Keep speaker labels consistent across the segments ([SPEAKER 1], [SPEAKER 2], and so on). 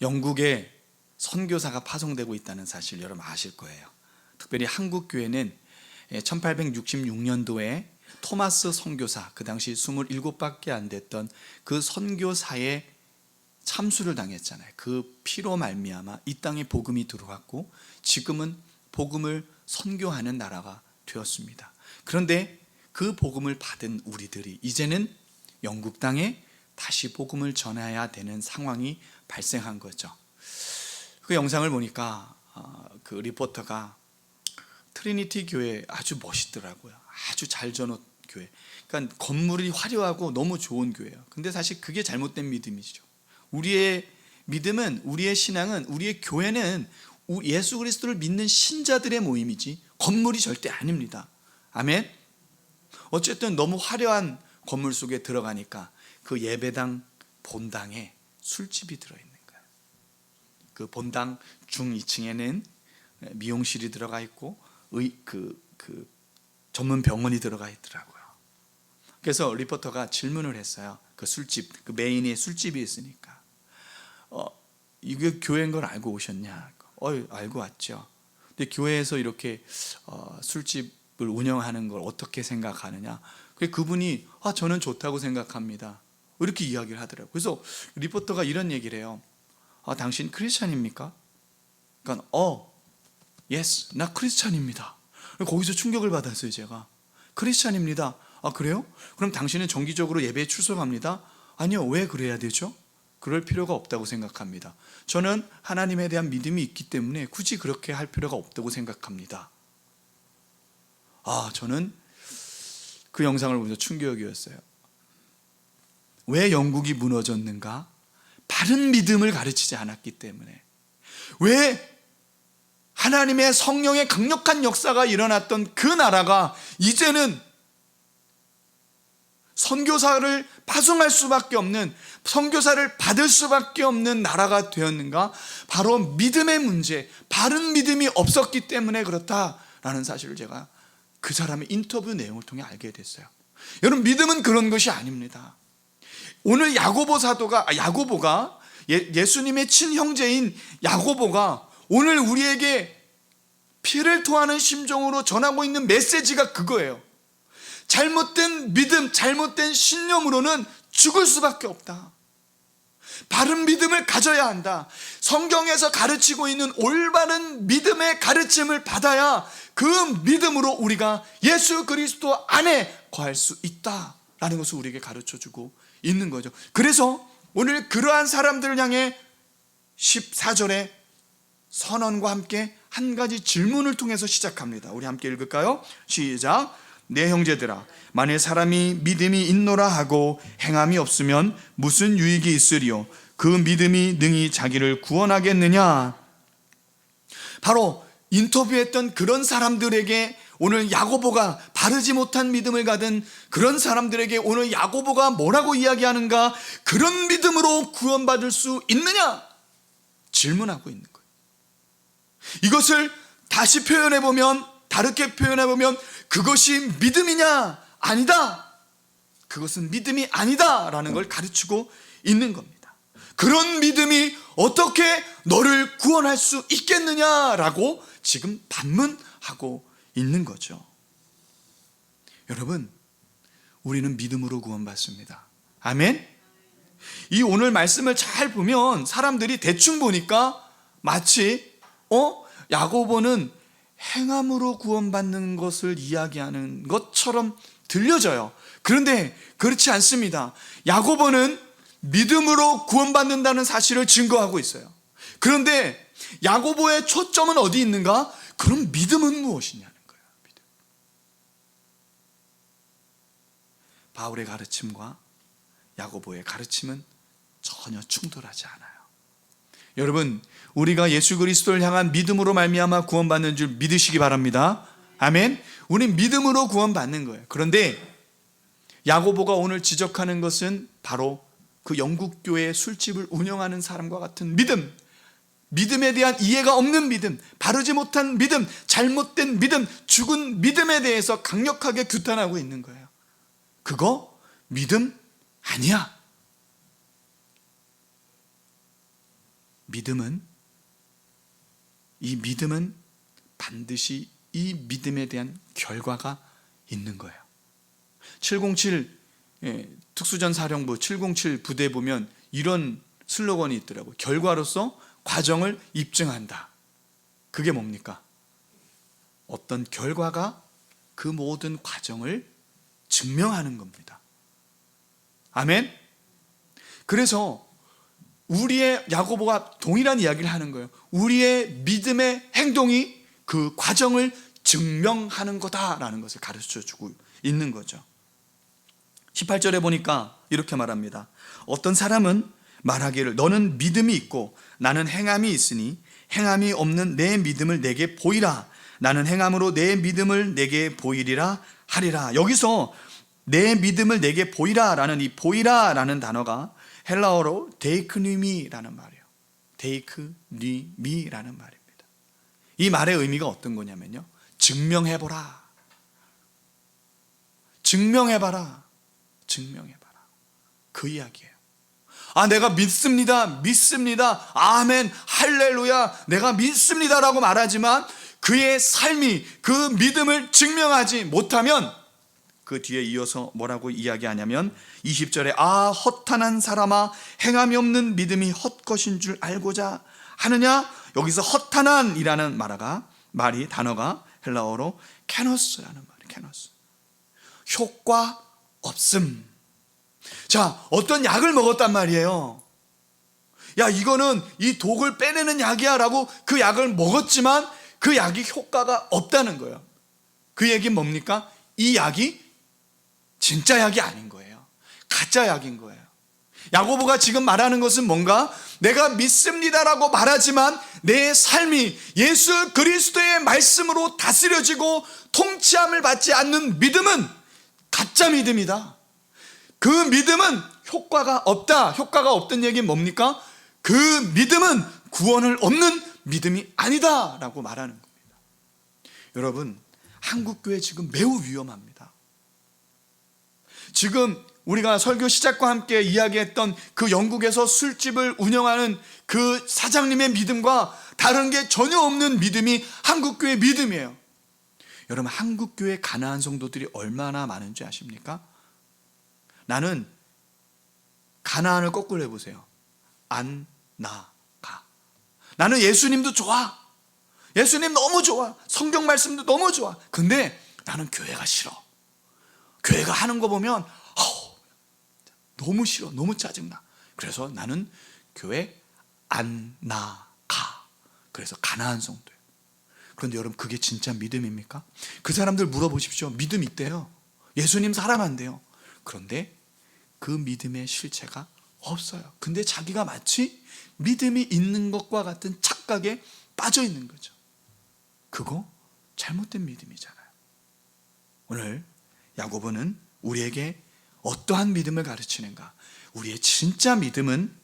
[SPEAKER 1] 영국에 선교사가 파송되고 있다는 사실 여러분 아실 거예요. 특별히 한국 교회는 1866년도에 토마스 선교사, 그 당시 27밖에 안 됐던 그 선교사의 참수를 당했잖아요. 그 피로 말미암아 이 땅에 복음이 들어왔고 지금은 복음을 선교하는 나라가 되었습니다. 그런데 그 복음을 받은 우리들이 이제는 영국 땅에 다시 복음을 전해야 되는 상황이 발생한 거죠. 그 영상을 보니까 그 리포터가 트리니티 교회 아주 멋있더라고요. 아주 잘 져놓은 교회. 그러니까 건물이 화려하고 너무 좋은 교회예요. 근데 사실 그게 잘못된 믿음이죠. 우리의 믿음은, 우리의 신앙은, 우리의 교회는 예수 그리스도를 믿는 신자들의 모임이지 건물이 절대 아닙니다. 아멘. 어쨌든 너무 화려한 건물 속에 들어가니까 그 예배당 본당에 술집이 들어있는 거예요. 그 본당 중 2층에는 미용실이 들어가 있고 그 전문 병원이 들어가 있더라고요. 그래서 리포터가 질문을 했어요. 그 술집, 그 메인에 술집이 있으니까 이게 교회인 걸 알고 오셨냐? 알고 왔죠. 근데 교회에서 이렇게 술집을 운영하는 걸 어떻게 생각하느냐? 그분이 저는 좋다고 생각합니다. 이렇게 이야기를 하더라고요. 그래서 리포터가 이런 얘기를 해요. 당신 크리스찬입니까? 그러니까 예스, 나 크리스찬입니다. 거기서 충격을 받았어요. 제가 크리스찬입니다. 그래요? 그럼 당신은 정기적으로 예배에 출석합니다? 아니요. 왜 그래야 되죠? 그럴 필요가 없다고 생각합니다. 저는 하나님에 대한 믿음이 있기 때문에 굳이 그렇게 할 필요가 없다고 생각합니다. 저는 그 영상을 보면서 충격이었어요. 왜 영국이 무너졌는가? 바른 믿음을 가르치지 않았기 때문에. 왜 하나님의 성령의 강력한 역사가 일어났던 그 나라가 이제는 선교사를 파송할 수밖에 없는, 선교사를 받을 수밖에 없는 나라가 되었는가? 바로 믿음의 문제, 바른 믿음이 없었기 때문에 그렇다라는 사실을 제가 그 사람의 인터뷰 내용을 통해 알게 됐어요. 여러분, 믿음은 그런 것이 아닙니다. 오늘 야고보가 예수님의 친형제인 야고보가 오늘 우리에게 피를 토하는 심정으로 전하고 있는 메시지가 그거예요. 잘못된 믿음, 잘못된 신념으로는 죽을 수밖에 없다. 바른 믿음을 가져야 한다. 성경에서 가르치고 있는 올바른 믿음의 가르침을 받아야 그 믿음으로 우리가 예수 그리스도 안에 거할 수 있다라는 것을 우리에게 가르쳐주고 있는 거죠. 그래서 오늘 그러한 사람들을 향해 14절에 선언과 함께 한 가지 질문을 통해서 시작합니다. 우리 함께 읽을까요? 시작. 내 형제들아, 만일 사람이 믿음이 있노라 하고 행함이 없으면 무슨 유익이 있으리요? 그 믿음이 능히 자기를 구원하겠느냐? 바로 인터뷰했던 그런 사람들에게 오늘 야고보가 바르지 못한 믿음을 가진 그런 사람들에게 오늘 야고보가 뭐라고 이야기하는가? 그런 믿음으로 구원받을 수 있느냐? 질문하고 있는 거예요. 이것을 다시 표현해보면, 다르게 표현해보면 그것이 믿음이냐? 아니다. 그것은 믿음이 아니다 라는 걸 가르치고 있는 겁니다. 그런 믿음이 어떻게 너를 구원할 수 있겠느냐라고 지금 반문하고 있는 거죠. 여러분, 우리는 믿음으로 구원받습니다. 아멘? 이 오늘 말씀을 잘 보면 사람들이 대충 보니까 마치 야고보는 행함으로 구원받는 것을 이야기하는 것처럼 들려져요. 그런데 그렇지 않습니다. 야고보는 믿음으로 구원받는다는 사실을 증거하고 있어요. 그런데 야고보의 초점은 어디 있는가? 그럼 믿음은 무엇이냐는 거예요. 믿음. 바울의 가르침과 야고보의 가르침은 전혀 충돌하지 않아요. 여러분, 우리가 예수 그리스도를 향한 믿음으로 말미암아 구원받는 줄 믿으시기 바랍니다. 아멘. 우리는 믿음으로 구원받는 거예요. 그런데 야고보가 오늘 지적하는 것은 바로 그 영국 교회의 술집을 운영하는 사람과 같은 믿음, 믿음에 대한 이해가 없는 믿음, 바르지 못한 믿음, 잘못된 믿음, 죽은 믿음에 대해서 강력하게 규탄하고 있는 거예요. 그거 믿음 아니야. 믿음은 반드시 이 믿음에 대한 결과가 있는 거예요. 707 특수전 사령부 707 부대 보면 이런 슬로건이 있더라고요. 결과로서 과정을 입증한다. 그게 뭡니까? 어떤 결과가 그 모든 과정을 증명하는 겁니다. 아멘? 그래서 우리의 야고보가 동일한 이야기를 하는 거예요. 우리의 믿음의 행동이 그 과정을 증명하는 거다라는 것을 가르쳐주고 있는 거죠. 18절에 보니까 이렇게 말합니다. 어떤 사람은 말하기를 너는 믿음이 있고 나는 행함이 있으니 행함이 없는 내 믿음을 내게 보이라. 나는 행함으로 내 믿음을 내게 보이리라 하리라. 여기서 내 믿음을 내게 보이라 라는 이 보이라 라는 단어가 헬라어로 데이크니미라는 말이에요. 데이크니미라는 말입니다. 이 말의 의미가 어떤 거냐면요, 증명해보라, 증명해봐라, 증명해봐라, 그 이야기예요. 내가 믿습니다, 아멘, 할렐루야, 내가 믿습니다라고 말하지만 그의 삶이 그 믿음을 증명하지 못하면 그 뒤에 이어서 뭐라고 이야기하냐면 20절에 허탄한 사람아, 행함이 없는 믿음이 헛것인 줄 알고자 하느냐. 여기서 허탄한이라는 단어가 헬라어로 케노스라는 말이에요. 케노스, 효과 없음. 자, 어떤 약을 먹었단 말이에요. 야, 이거는 이 독을 빼내는 약이야 라고 그 약을 먹었지만 그 약이 효과가 없다는 거예요. 그 얘기는 뭡니까? 이 약이 진짜 약이 아닌 거예요. 가짜 약인 거예요. 야고보가 지금 말하는 것은 뭔가, 내가 믿습니다라고 말하지만 내 삶이 예수 그리스도의 말씀으로 다스려지고 통치함을 받지 않는 믿음은 가짜 믿음이다. 그 믿음은 효과가 없다. 효과가 없던 얘기는 뭡니까? 그 믿음은 구원을 얻는 믿음이 아니다 라고 말하는 겁니다. 여러분, 한국교회 지금 매우 위험합니다. 지금 우리가 설교 시작과 함께 이야기했던 그 영국에서 술집을 운영하는 그 사장님의 믿음과 다른 게 전혀 없는 믿음이 한국교회 믿음이에요. 여러분, 한국교회 가난한 성도들이 얼마나 많은지 아십니까? 나는 가나안을 거꾸로 해보세요. 안, 나, 가. 나는 예수님도 좋아. 예수님 너무 좋아. 성경 말씀도 너무 좋아. 근데 나는 교회가 싫어. 교회가 하는 거 보면 너무 싫어. 너무 짜증나. 그래서 나는 교회 안 나가. 그래서 가난한 성도예요. 그런데 여러분, 그게 진짜 믿음입니까? 그 사람들 물어보십시오. 믿음 있대요. 예수님 사랑한대요. 그런데 그 믿음의 실체가 없어요. 근데 자기가 마치 믿음이 있는 것과 같은 착각에 빠져 있는 거죠. 그거 잘못된 믿음이잖아요. 오늘 야고보는 우리에게 어떠한 믿음을 가르치는가? 우리의 진짜 믿음은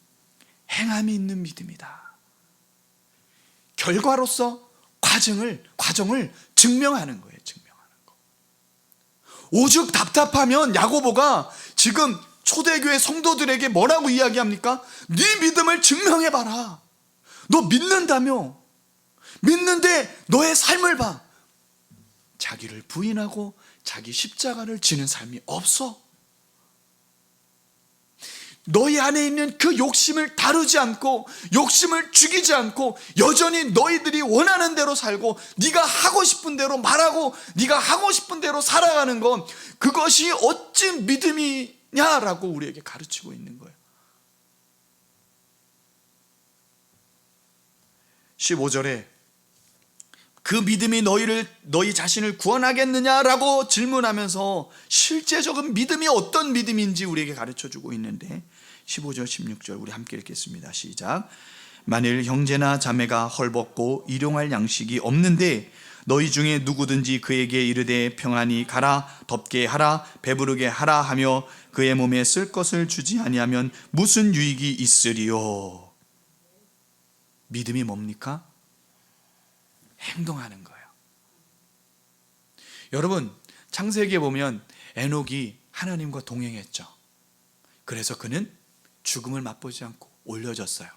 [SPEAKER 1] 행함이 있는 믿음이다. 결과로서 과정을 증명하는 거예요. 증명하는 거. 오죽 답답하면 야고보가 지금 초대교회 성도들에게 뭐라고 이야기합니까? 네 믿음을 증명해봐라. 너 믿는다며. 믿는데 너의 삶을 봐. 자기를 부인하고 자기 십자가를 지는 삶이 없어. 너희 안에 있는 그 욕심을 다루지 않고, 욕심을 죽이지 않고, 여전히 너희들이 원하는 대로 살고, 네가 하고 싶은 대로 말하고, 네가 하고 싶은 대로 살아가는 건, 그것이 어찌 믿음이냐라고 우리에게 가르치고 있는 거예요. 15절에 그 믿음이 너희 자신을 구원하겠느냐라고 질문하면서 실제적인 믿음이 어떤 믿음인지 우리에게 가르쳐주고 있는데, 15절 16절 우리 함께 읽겠습니다. 시작. 만일 형제나 자매가 헐벗고 일용할 양식이 없는데 너희 중에 누구든지 그에게 이르되 평안히 가라, 덥게 하라, 배부르게 하라 하며 그의 몸에 쓸 것을 주지 아니하면 무슨 유익이 있으리요. 믿음이 뭡니까? 행동하는 거예요. 여러분, 창세기에 보면 에녹이 하나님과 동행했죠. 그래서 그는 죽음을 맛보지 않고 올려졌어요.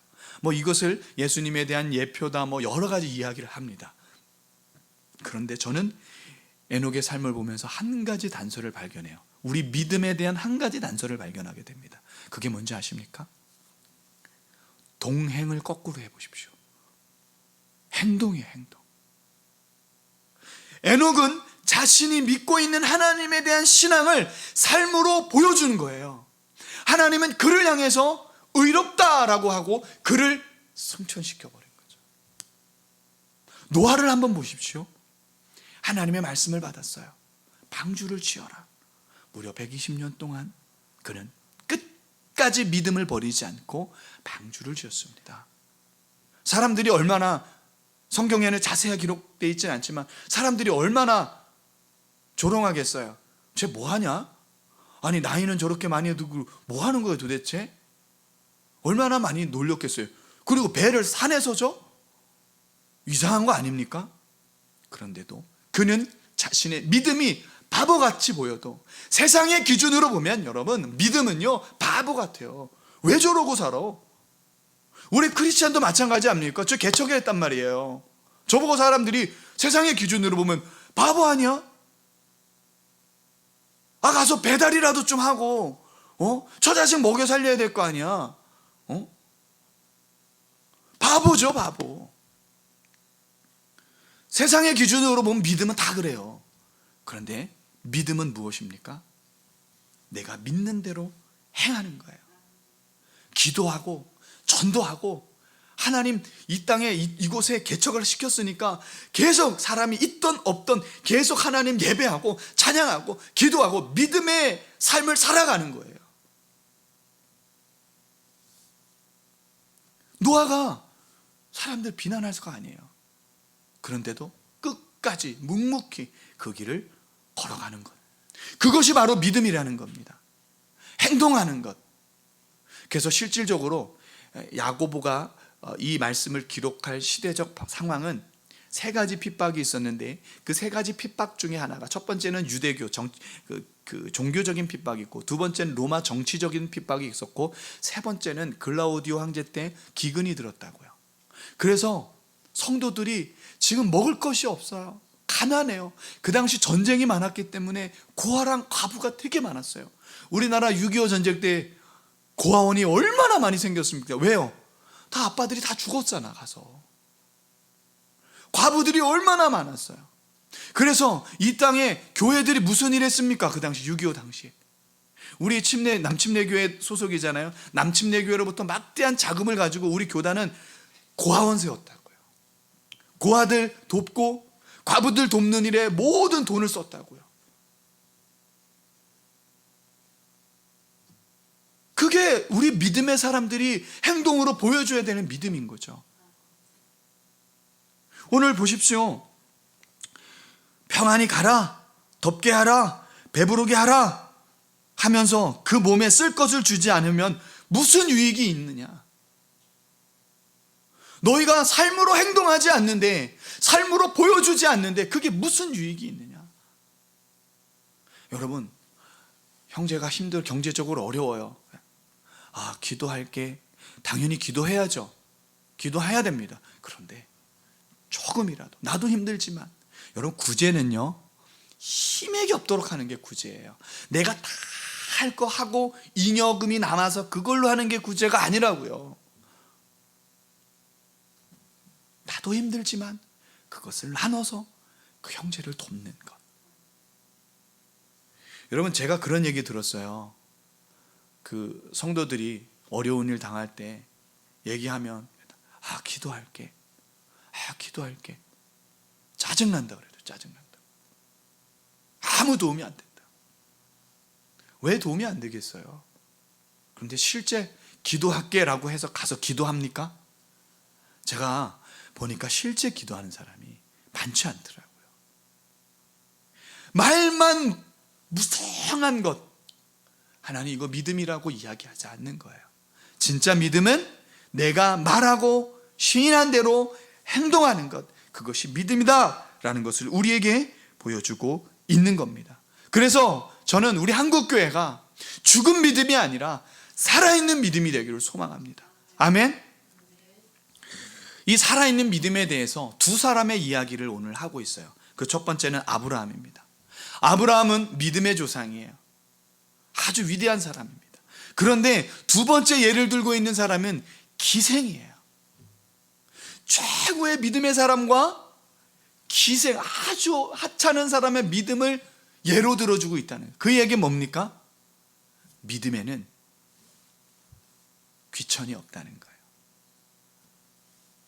[SPEAKER 1] 이것을 예수님에 대한 예표다 여러 가지 이야기를 합니다. 그런데 저는 에녹의 삶을 보면서 한 가지 단서를 발견해요. 우리 믿음에 대한 한 가지 단서를 발견하게 됩니다. 그게 뭔지 아십니까? 동행을 거꾸로 해보십시오. 행동이에요, 행동. 에녹은 자신이 믿고 있는 하나님에 대한 신앙을 삶으로 보여주는 거예요. 하나님은 그를 향해서 의롭다라고 하고 그를 승천시켜버린 거죠. 노아를 한번 보십시오. 하나님의 말씀을 받았어요. 방주를 지어라. 무려 120년 동안 그는 끝까지 믿음을 버리지 않고 방주를 지었습니다. 사람들이 얼마나, 성경에는 자세하게 기록되어 있지는 않지만 사람들이 얼마나 조롱하겠어요. 쟤 뭐하냐? 아니 나이는 저렇게 많이 두고 뭐하는 거예요 도대체? 얼마나 많이 놀렸겠어요. 그리고 배를 산에서 줘? 이상한 거 아닙니까? 그런데도 그는 자신의 믿음이 바보같이 보여도, 세상의 기준으로 보면 여러분 믿음은요 바보 같아요. 왜 저러고 살아? 우리 크리스찬도 마찬가지 아닙니까? 저 개척을 했단 말이에요. 저보고 사람들이 세상의 기준으로 보면 바보 아니야? 가서 배달이라도 좀 하고 저 자식 먹여 살려야 될 거 아니야? 바보죠, 바보. 세상의 기준으로 보면 믿음은 다 그래요. 그런데 믿음은 무엇입니까? 내가 믿는 대로 행하는 거예요. 기도하고 전도하고, 하나님 이 땅에 이곳에 개척을 시켰으니까 계속 사람이 있던 없던 계속 하나님 예배하고 찬양하고 기도하고 믿음의 삶을 살아가는 거예요. 노아가 사람들 비난할 거 아니에요. 그런데도 끝까지 묵묵히 그 길을 걸어가는 것, 그것이 바로 믿음이라는 겁니다. 행동하는 것. 그래서 실질적으로 야고보가 이 말씀을 기록할 시대적 상황은 세 가지 핍박이 있었는데, 그 세 가지 핍박 중에 하나가, 첫 번째는 유대교 종교적인 핍박이 있고, 두 번째는 로마 정치적인 핍박이 있었고, 세 번째는 글라우디오 황제 때 기근이 들었다고요. 그래서 성도들이 지금 먹을 것이 없어요. 가난해요. 그 당시 전쟁이 많았기 때문에 고아랑 과부가 되게 많았어요. 우리나라 6.25 전쟁 때 고아원이 얼마나 많이 생겼습니까? 왜요? 다 아빠들이 다 죽었잖아, 가서. 과부들이 얼마나 많았어요. 그래서 이 땅에 교회들이 무슨 일 했습니까? 그 당시 6.25 당시에 우리 남침례교회 소속이잖아요. 남침례교회로부터 막대한 자금을 가지고 우리 교단은 고아원 세웠다고요. 고아들 돕고 과부들 돕는 일에 모든 돈을 썼다고요. 그게 우리 믿음의 사람들이 행동으로 보여줘야 되는 믿음인 거죠. 오늘 보십시오. 평안히 가라, 덥게 하라, 배부르게 하라 하면서 그 몸에 쓸 것을 주지 않으면 무슨 유익이 있느냐? 너희가 삶으로 행동하지 않는데, 삶으로 보여주지 않는데 그게 무슨 유익이 있느냐? 여러분, 형제가 경제적으로 어려워요. 기도할게. 당연히 기도해야죠. 기도해야 됩니다. 그런데 조금이라도, 나도 힘들지만, 여러분 구제는요 힘에게 없도록 하는 게 구제예요. 내가 다 할 거 하고 잉여금이 남아서 그걸로 하는 게 구제가 아니라고요. 나도 힘들지만 그것을 나눠서 그 형제를 돕는 것. 여러분, 제가 그런 얘기 들었어요. 그 성도들이 어려운 일 당할 때 얘기하면 기도할게. 기도할게. 짜증난다 그래도 짜증난다. 아무 도움이 안 된다. 왜 도움이 안 되겠어요? 그런데 실제 기도할게라고 해서 가서 기도합니까? 제가 보니까 실제 기도하는 사람이 많지 않더라고요. 말만 무성한 것, 하나님 이거 믿음이라고 이야기하지 않는 거예요. 진짜 믿음은 내가 말하고 시인한 대로 행동하는 것, 그것이 믿음이다 라는 것을 우리에게 보여주고 있는 겁니다. 그래서 저는 우리 한국교회가 죽은 믿음이 아니라 살아있는 믿음이 되기를 소망합니다. 아멘. 이 살아있는 믿음에 대해서 두 사람의 이야기를 오늘 하고 있어요. 그 첫 번째는 아브라함입니다. 아브라함은 믿음의 조상이에요. 아주 위대한 사람입니다. 그런데 두 번째 예를 들고 있는 사람은 기생이에요. 최고의 믿음의 사람과 기생, 아주 하찮은 사람의 믿음을 예로 들어주고 있다는 거예요. 그 얘기 뭡니까? 믿음에는 귀천이 없다는 거예요.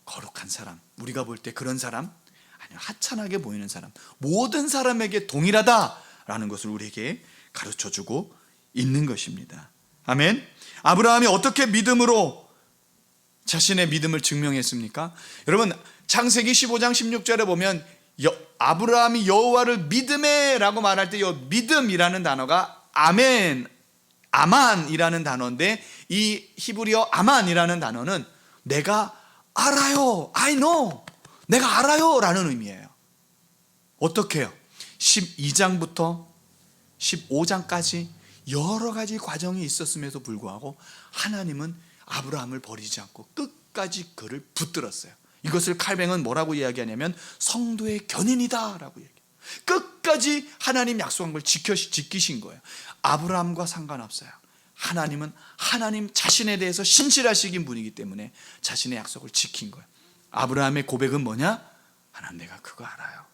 [SPEAKER 1] 거룩한 사람, 우리가 볼 때 그런 사람, 아니요, 하찮게 보이는 사람, 모든 사람에게 동일하다라는 것을 우리에게 가르쳐주고 있는 것입니다. 아멘. 아브라함이 어떻게 믿음으로 자신의 믿음을 증명했습니까? 여러분, 창세기 15장 16절에 보면 아브라함이 여호와를 믿음에 라고 말할 때 이 믿음이라는 단어가 아만이라는 단어인데, 이 히브리어 아만이라는 단어는 내가 알아요, I know, 내가 알아요 라는 의미예요. 어떻게 해요? 12장부터 15장까지 여러 가지 과정이 있었음에도 불구하고 하나님은 아브라함을 버리지 않고 끝까지 그를 붙들었어요. 이것을 칼뱅은 뭐라고 이야기하냐면 성도의 견인이다 라고 얘기해요. 끝까지 하나님 약속한 걸 지키신 거예요. 아브라함과 상관없어요. 하나님은 하나님 자신에 대해서 신실하신 분이기 때문에 자신의 약속을 지킨 거예요. 아브라함의 고백은 뭐냐? 하나님, 내가 그거 알아요.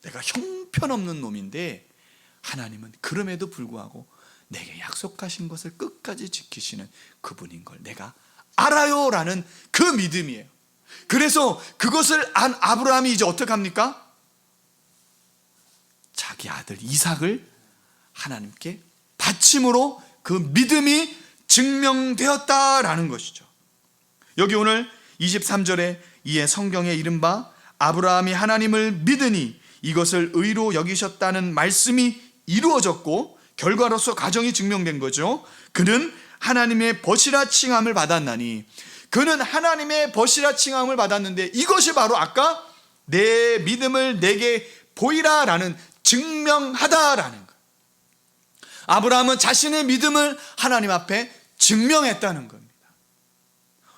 [SPEAKER 1] 내가 형편없는 놈인데 하나님은 그럼에도 불구하고 내게 약속하신 것을 끝까지 지키시는 그분인 걸 내가 알아요 라는 그 믿음이에요. 그래서 그것을 안 아브라함이 이제 어떻게 합니까? 자기 아들 이삭을 하나님께 바침으로 그 믿음이 증명되었다라는 것이죠. 여기 오늘 23절에 이에 성경에 이른바 아브라함이 하나님을 믿으니 이것을 의로 여기셨다는 말씀이 이루어졌고 결과로서 가정이 증명된 거죠. 그는 하나님의 벗이라 칭함을 받았나니, 그는 하나님의 벗이라 칭함을 받았는데 이것이 바로 아까 내 믿음을 내게 보이라 라는 증명하다라는 거예요. 아브라함은 자신의 믿음을 하나님 앞에 증명했다는 겁니다.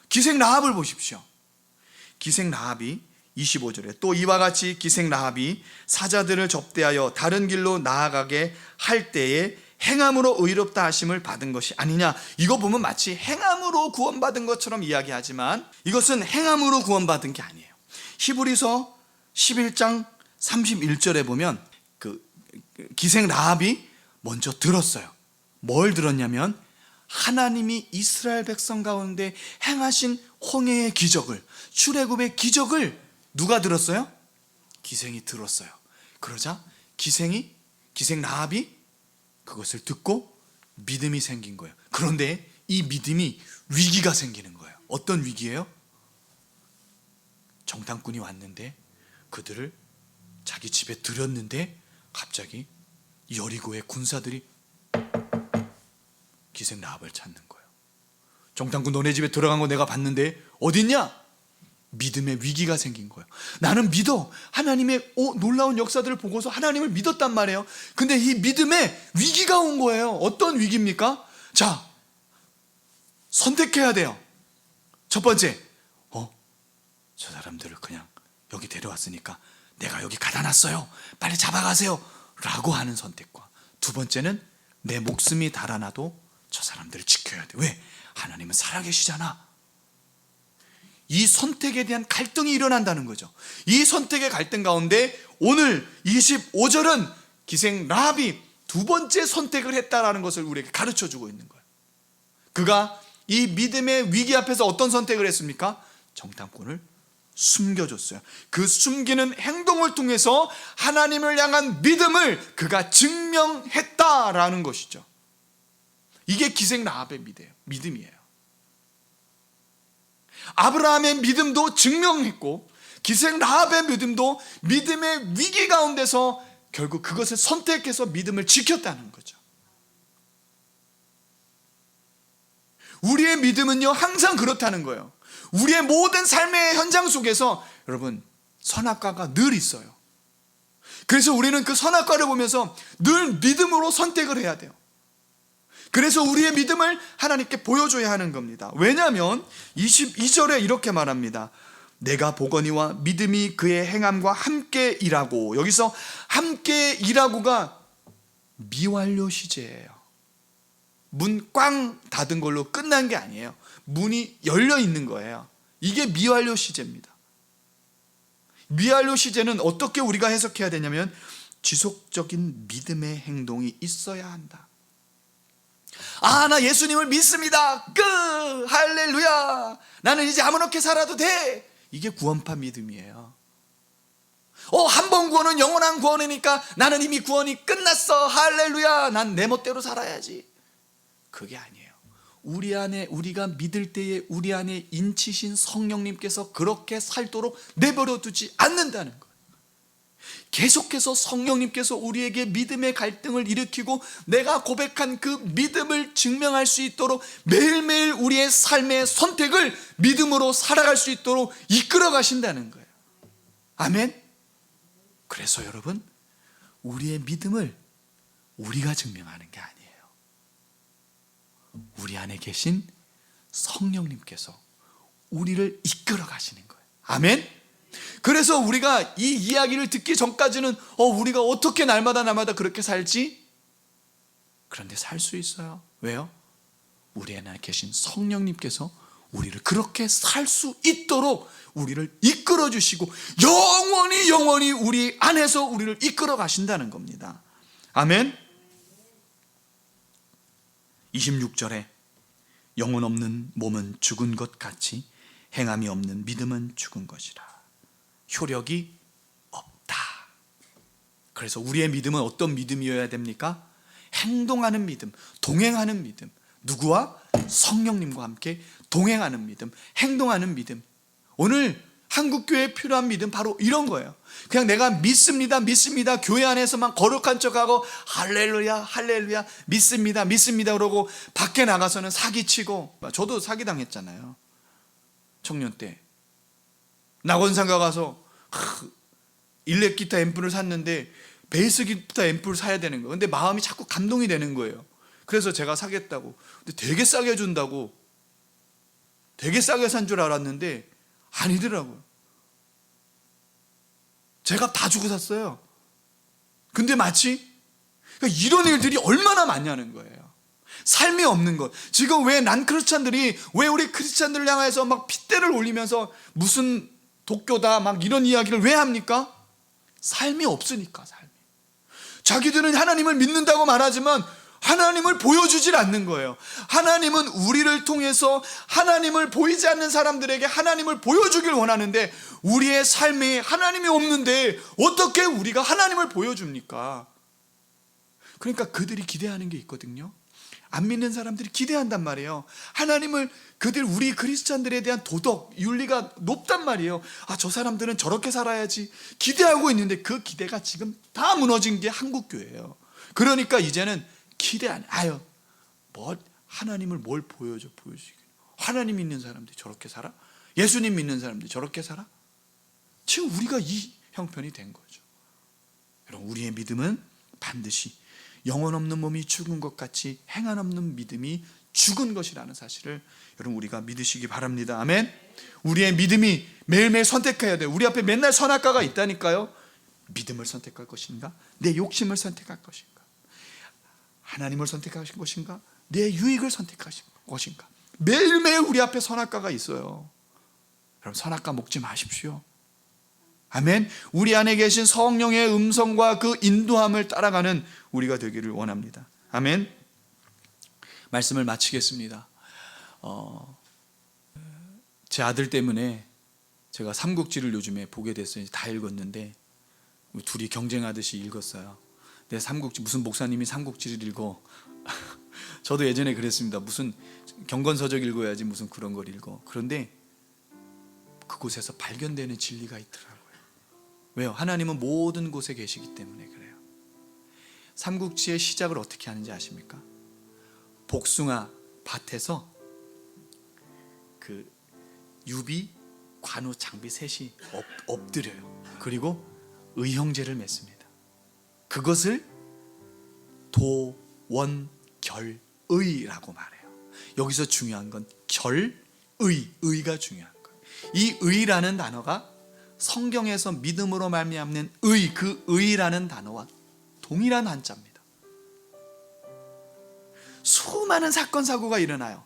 [SPEAKER 1] 기생 라합을 보십시오. 기생 라합이 25절에 또 이와 같이 기생 라합이 사자들을 접대하여 다른 길로 나아가게 할 때에 행함으로 의롭다 하심을 받은 것이 아니냐. 이거 보면 마치 행함으로 구원받은 것처럼 이야기하지만 이것은 행함으로 구원받은 게 아니에요. 히브리서 11장 31절에 보면 그 기생 라합이 먼저 들었어요. 뭘 들었냐면 하나님이 이스라엘 백성 가운데 행하신 홍해의 기적을, 출애굽의 기적을 누가 들었어요? 기생이 들었어요. 그러자 기생 라합이 그것을 듣고 믿음이 생긴 거예요. 그런데 이 믿음이 위기가 생기는 거예요. 어떤 위기예요? 정탐꾼이 왔는데 그들을 자기 집에 들였는데 갑자기 여리고의 군사들이 기생 라합을 찾는 거예요. 정탐꾼 너네 집에 들어간 거 내가 봤는데 어딨냐? 믿음의 위기가 생긴 거예요. 나는 믿어. 하나님의 놀라운 역사들을 보고서 하나님을 믿었단 말이에요. 근데 이 믿음에 위기가 온 거예요. 어떤 위기입니까? 자, 선택해야 돼요. 첫 번째, 저 사람들을 그냥 여기 데려왔으니까 내가 여기 가다 놨어요. 빨리 잡아가세요 라고 하는 선택과, 두 번째는 내 목숨이 달아나도 저 사람들을 지켜야 돼. 왜? 하나님은 살아계시잖아. 이 선택에 대한 갈등이 일어난다는 거죠. 이 선택의 갈등 가운데 오늘 25절은 기생 라합이 두 번째 선택을 했다라는 것을 우리에게 가르쳐주고 있는 거예요. 그가 이 믿음의 위기 앞에서 어떤 선택을 했습니까? 정탐꾼을 숨겨줬어요. 그 숨기는 행동을 통해서 하나님을 향한 믿음을 그가 증명했다라는 것이죠. 이게 기생 라합의 믿음이에요. 아브라함의 믿음도 증명했고 기생 라합의 믿음도 믿음의 위기 가운데서 결국 그것을 선택해서 믿음을 지켰다는 거죠. 우리의 믿음은요 항상 그렇다는 거예요. 우리의 모든 삶의 현장 속에서 여러분 선악과가 늘 있어요. 그래서 우리는 그 선악과를 보면서 늘 믿음으로 선택을 해야 돼요. 그래서 우리의 믿음을 하나님께 보여줘야 하는 겁니다. 왜냐하면 22절에 이렇게 말합니다. 내가 보거니와 믿음이 그의 행함과 함께 일하고, 여기서 함께 일하고가 미완료 시제예요. 문 꽝 닫은 걸로 끝난 게 아니에요. 문이 열려 있는 거예요. 이게 미완료 시제입니다. 미완료 시제는 어떻게 우리가 해석해야 되냐면 지속적인 믿음의 행동이 있어야 한다. 아, 나 예수님을 믿습니다. 끝! 할렐루야! 나는 이제 아무렇게 살아도 돼! 이게 구원파 믿음이에요. 한 번 구원은 영원한 구원이니까 나는 이미 구원이 끝났어. 할렐루야! 난 내 멋대로 살아야지. 그게 아니에요. 우리 안에, 우리가 믿을 때에 우리 안에 인치신 성령님께서 그렇게 살도록 내버려 두지 않는다는 거예요. 계속해서 성령님께서 우리에게 믿음의 갈등을 일으키고 내가 고백한 그 믿음을 증명할 수 있도록 매일매일 우리의 삶의 선택을 믿음으로 살아갈 수 있도록 이끌어 가신다는 거예요. 아멘. 그래서 여러분, 우리의 믿음을 우리가 증명하는 게 아니에요. 우리 안에 계신 성령님께서 우리를 이끌어 가시는 거예요. 아멘. 그래서 우리가 이 이야기를 듣기 전까지는 우리가 어떻게 날마다 그렇게 살지? 그런데 살 수 있어요. 왜요? 우리 안에 계신 성령님께서 우리를 그렇게 살 수 있도록 우리를 이끌어 주시고 영원히 우리 안에서 우리를 이끌어 가신다는 겁니다. 아멘. 26절에 영혼 없는 몸은 죽은 것 같이 행함이 없는 믿음은 죽은 것이라. 효력이 없다. 그래서 우리의 믿음은 어떤 믿음이어야 됩니까? 행동하는 믿음, 동행하는 믿음. 누구와? 성령님과 함께 동행하는 믿음, 행동하는 믿음. 오늘 한국교회에 필요한 믿음 바로 이런 거예요. 그냥 내가 믿습니다 교회 안에서만 거룩한 척하고 할렐루야 믿습니다 그러고 밖에 나가서는 사기치고. 저도 사기당했잖아요. 청년 때 낙원상가 가서 일렉 기타 앰프를 샀는데 베이스 기타 앰프를 사야 되는 거예요. 근데 마음이 자꾸 감동이 되는 거예요. 그래서 제가 사겠다고. 근데 되게 싸게 준다고, 되게 싸게 산 줄 알았는데 아니더라고요. 제가 다 주고 샀어요. 근데 마치 이런 일들이 얼마나 많냐는 거예요. 삶이 없는 것. 지금 왜 우리 크리스찬들을 향해서 막 핏대를 올리면서 무슨 독교다 막 이런 이야기를 왜 합니까? 삶이 없으니까. 자기들은 하나님을 믿는다고 말하지만 하나님을 보여주질 않는 거예요. 하나님은 우리를 통해서 하나님을 보이지 않는 사람들에게 하나님을 보여주길 원하는데 우리의 삶에 하나님이 없는데 어떻게 우리가 하나님을 보여줍니까? 그러니까 그들이 기대하는 게 있거든요. 안 믿는 사람들이 기대한단 말이에요. 하나님을, 우리 크리스찬들에 대한 도덕, 윤리가 높단 말이에요. 저 사람들은 저렇게 살아야지 기대하고 있는데 그 기대가 지금 다 무너진 게 한국교회예요. 그러니까 이제는 기대 안 해요. 하나님을 뭘 보여주기. 하나님 믿는 사람들이 저렇게 살아? 예수님 믿는 사람들이 저렇게 살아? 지금 우리가 이 형편이 된 거죠. 여러분, 우리의 믿음은 반드시 영혼 없는 몸이 죽은 것 같이 행한 없는 믿음이 죽은 것이라는 사실을 여러분 우리가 믿으시기 바랍니다. 아멘. 우리의 믿음이 매일매일 선택해야 돼요. 우리 앞에 맨날 선악과가 있다니까요. 믿음을 선택할 것인가? 내 욕심을 선택할 것인가? 하나님을 선택하신 것인가? 내 유익을 선택하신 것인가? 매일매일 우리 앞에 선악과가 있어요. 여러분, 선악과 먹지 마십시오. 아멘. 우리 안에 계신 성령의 음성과 그 인도함을 따라가는 우리가 되기를 원합니다. 아멘. 말씀을 마치겠습니다. 제 아들 때문에 제가 삼국지를 요즘에 보게 됐어요. 다 읽었는데 둘이 경쟁하듯이 읽었어요. 내 삼국지, 무슨 목사님이 삼국지를 읽어. 저도 예전에 그랬습니다. 무슨 경건서적 읽어야지 무슨 그런 걸 읽어. 그런데 그곳에서 발견되는 진리가 있더라고요. 왜요? 하나님은 모든 곳에 계시기 때문에 그래요. 삼국지의 시작을 어떻게 하는지 아십니까? 복숭아 밭에서 그 유비, 관우, 장비 셋이 엎드려요. 그리고 의형제를 맺습니다. 그것을 도원결의라고 말해요. 여기서 중요한 건 의가 중요한 거예요. 이 의라는 단어가 성경에서 믿음으로 말미암는 의, 그 의라는 단어와 동일한 한자입니다. 수많은 사건 사고가 일어나요.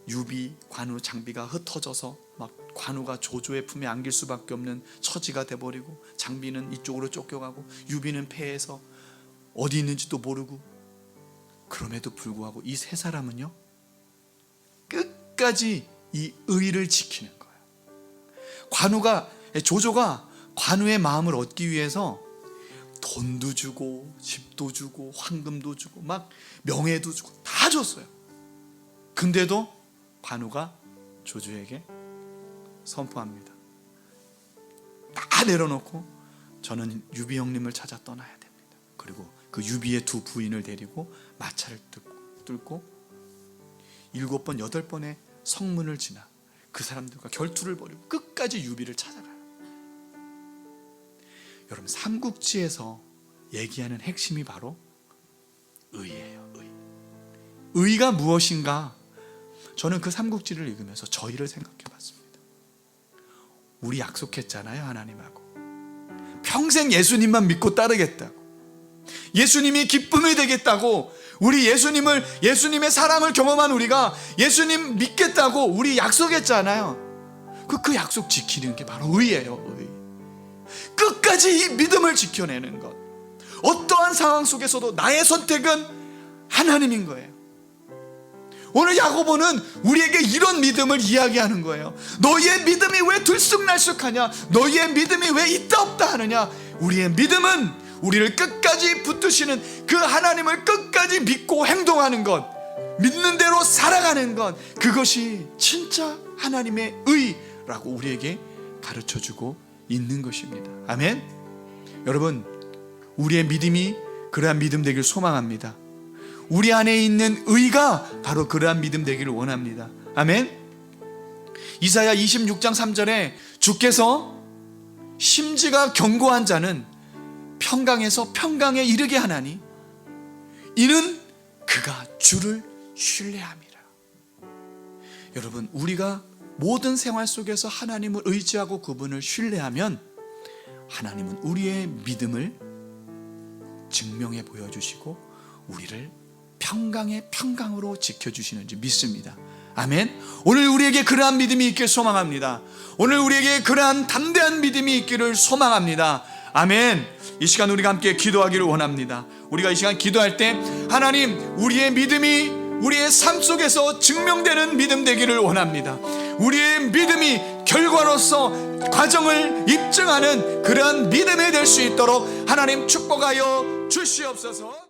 [SPEAKER 1] 유비, 관우, 장비가 흩어져서 막 관우가 조조의 품에 안길 수밖에 없는 처지가 돼버리고, 장비는 이쪽으로 쫓겨가고, 유비는 폐해서 어디 있는지도 모르고, 그럼에도 불구하고 이 세 사람은요 끝까지 이 의를 지키는 거예요. 조조가 관우의 마음을 얻기 위해서 돈도 주고 집도 주고 황금도 주고 막 명예도 주고 다 줬어요. 근데도 관우가 조조에게 선포합니다. 다 내려놓고 저는 유비 형님을 찾아 떠나야 됩니다. 그리고 그 유비의 두 부인을 데리고 마차를 뚫고 7번 8번의 성문을 지나 그 사람들과 결투를 벌이고 끝까지 유비를 찾아가요. 여러분, 삼국지에서 얘기하는 핵심이 바로 의예요. 의가 무엇인가? 저는 그 삼국지를 읽으면서 저희를 생각해 봤습니다. 우리 약속했잖아요, 하나님하고. 평생 예수님만 믿고 따르겠다고, 예수님이 기쁨이 되겠다고, 우리 예수님의 사랑을 경험한 우리가 예수님 믿겠다고 우리 약속했잖아요. 그 약속 지키는 게 바로 의예요. 의. 끝까지 이 믿음을 지켜내는 것. 어떠한 상황 속에서도 나의 선택은 하나님인 거예요. 오늘 야고보는 우리에게 이런 믿음을 이야기하는 거예요. 너희의 믿음이 왜 들쑥날쑥하냐? 너희의 믿음이 왜 있다 없다 하느냐? 우리의 믿음은 우리를 끝까지 붙드시는 그 하나님을 끝까지 믿고 행동하는 것, 믿는 대로 살아가는 것, 그것이 진짜 하나님의 의라고 우리에게 가르쳐주고 있는 것입니다. 아멘. 여러분, 우리의 믿음이 그러한 믿음 되길 소망합니다. 우리 안에 있는 의가 바로 그러한 믿음 되기를 원합니다. 아멘. 이사야 26장 3절에 주께서 심지가 견고한 자는 평강에서 평강에 이르게 하나니 이는 그가 주를 신뢰함이라. 여러분, 우리가 모든 생활 속에서 하나님을 의지하고 그분을 신뢰하면 하나님은 우리의 믿음을 증명해 보여주시고 우리를 평강의 평강으로 지켜주시는 줄 믿습니다. 아멘. 오늘 우리에게 그러한 믿음이 있길 소망합니다. 오늘 우리에게 그러한 담대한 믿음이 있기를 소망합니다. 아멘. 이 시간 우리가 함께 기도하기를 원합니다. 우리가 이 시간 기도할 때 하나님, 우리의 믿음이 우리의 삶 속에서 증명되는 믿음 되기를 원합니다. 우리의 믿음이 결과로서 과정을 입증하는 그러한 믿음이 될 수 있도록 하나님 축복하여 주시옵소서.